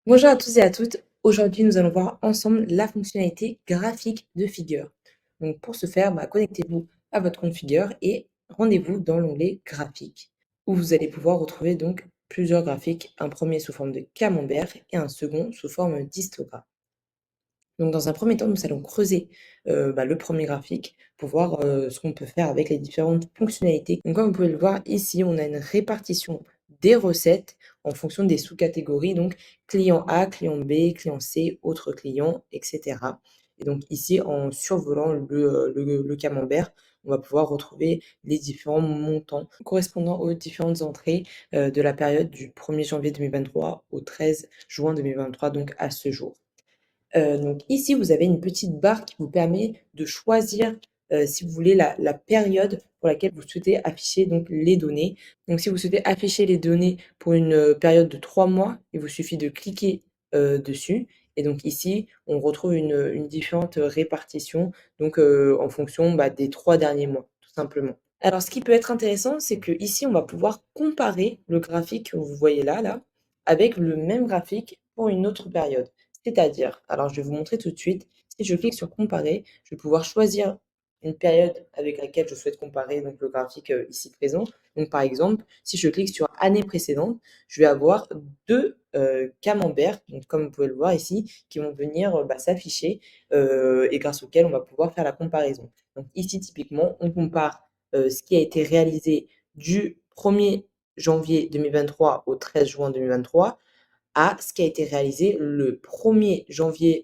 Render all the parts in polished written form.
Bonjour à tous et à toutes. Aujourd'hui, nous allons voir ensemble la fonctionnalité graphique de Figure. Donc, pour ce faire, connectez-vous à votre compte Figure et rendez-vous dans l'onglet graphique où vous allez pouvoir retrouver donc plusieurs graphiques, un premier sous forme de camembert et un second sous forme d'histogramme. Donc, dans un premier temps, nous allons creuser le premier graphique pour voir ce qu'on peut faire avec les différentes fonctionnalités. Donc, comme vous pouvez le voir ici, on a une répartition des recettes en fonction des sous-catégories, donc client A, client B, client C, autres clients, etc. Et donc ici, en survolant le camembert, on va pouvoir retrouver les différents montants correspondant aux différentes entrées de la période du 1er janvier 2023 au 13 juin 2023, donc à ce jour. Donc ici, vous avez une petite barre qui vous permet de choisir, si vous voulez la période pour laquelle vous souhaitez afficher donc les données. Donc si vous souhaitez afficher les données pour une, période de 3 mois, il vous suffit de cliquer, dessus et donc ici, on retrouve une différente, répartition donc en fonction, des 3 derniers mois, tout simplement. Alors ce qui peut être intéressant, c'est qu'ici, on va pouvoir comparer le graphique que vous voyez là, avec le même graphique pour une autre période. C'est-à-dire, alors je vais vous montrer tout de suite, si je clique sur comparer, je vais pouvoir choisir une période avec laquelle je souhaite comparer donc le graphique ici présent. Donc par exemple, si je clique sur année précédente, je vais avoir deux camemberts, donc comme vous pouvez le voir ici, qui vont venir s'afficher et grâce auxquels on va pouvoir faire la comparaison. Donc ici, typiquement, on compare ce qui a été réalisé du 1er janvier 2023 au 13 juin 2023 à ce qui a été réalisé le 1er janvier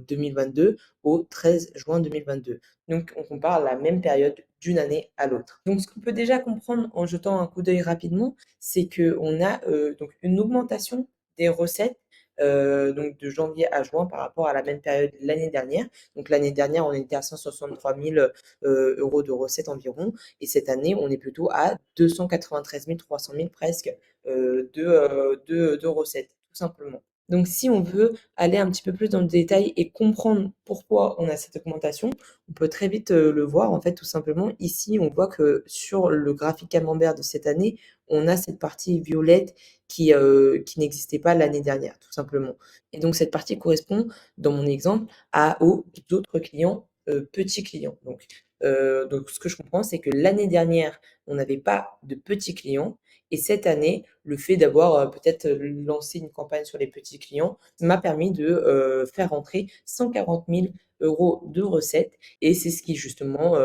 2022 au 13 juin 2022. Donc on compare la même période d'une année à l'autre. Donc ce qu'on peut déjà comprendre en jetant un coup d'œil rapidement, c'est qu'on a donc une augmentation des recettes donc de janvier à juin par rapport à la même période l'année dernière. Donc l'année dernière, on était à 163 000 euros de recettes environ, et cette année, on est plutôt à 293 300 000 presque de recettes, tout simplement. Donc, si on veut aller un petit peu plus dans le détail et comprendre pourquoi on a cette augmentation, on peut très vite le voir. En fait, tout simplement, ici, on voit que sur le graphique camembert de cette année, on a cette partie violette qui n'existait pas l'année dernière, tout simplement. Et donc, cette partie correspond, dans mon exemple, aux autres clients, petits clients. Donc, ce que je comprends, c'est que l'année dernière, on n'avait pas de petits clients. Et cette année, le fait d'avoir peut-être lancé une campagne sur les petits clients m'a permis de faire rentrer 140 000 euros de recettes. Et c'est ce qui justement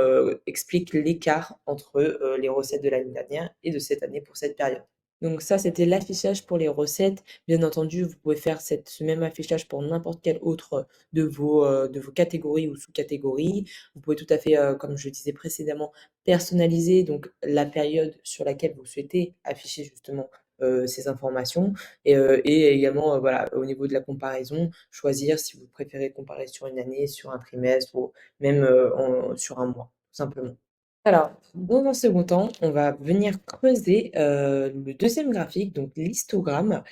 explique l'écart entre les recettes de l'année dernière et de cette année pour cette période. Donc ça, c'était l'affichage pour les recettes. Bien entendu, vous pouvez faire ce même affichage pour n'importe quelle autre de vos catégories ou sous-catégories. Vous pouvez tout à fait, comme je disais précédemment, personnaliser donc la période sur laquelle vous souhaitez afficher justement ces informations et également voilà, au niveau de la comparaison, choisir si vous préférez comparer sur une année, sur un trimestre ou même sur un mois, tout simplement. Alors, dans un second temps, on va venir creuser le deuxième graphique, donc l'histogramme.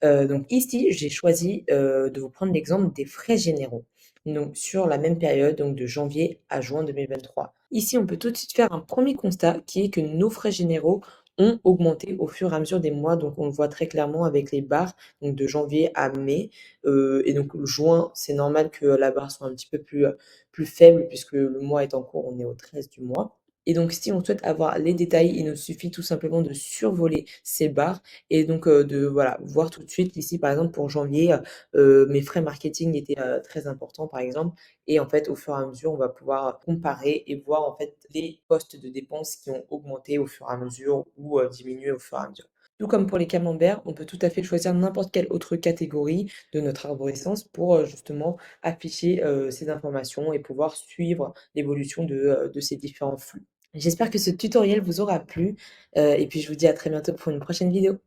Donc ici, j'ai choisi de vous prendre l'exemple des frais généraux. Donc sur la même période, donc de janvier à juin 2023. Ici, on peut tout de suite faire un premier constat qui est que nos frais généraux ont augmenté au fur et à mesure des mois. Donc on le voit très clairement avec les barres donc de janvier à mai. Et donc juin, c'est normal que la barre soit un petit peu plus faible puisque le mois est en cours, on est au 13 du mois. Et donc, si on souhaite avoir les détails, il nous suffit tout simplement de survoler ces barres et donc de voilà, voir tout de suite ici, par exemple, pour janvier, mes frais marketing étaient très importants, par exemple. Et en fait, au fur et à mesure, on va pouvoir comparer et voir en fait les postes de dépenses qui ont augmenté au fur et à mesure ou diminué au fur et à mesure. Tout comme pour les camemberts, on peut tout à fait choisir n'importe quelle autre catégorie de notre arborescence pour justement afficher ces informations et pouvoir suivre l'évolution de ces différents flux. J'espère que ce tutoriel vous aura plu, et puis je vous dis à très bientôt pour une prochaine vidéo.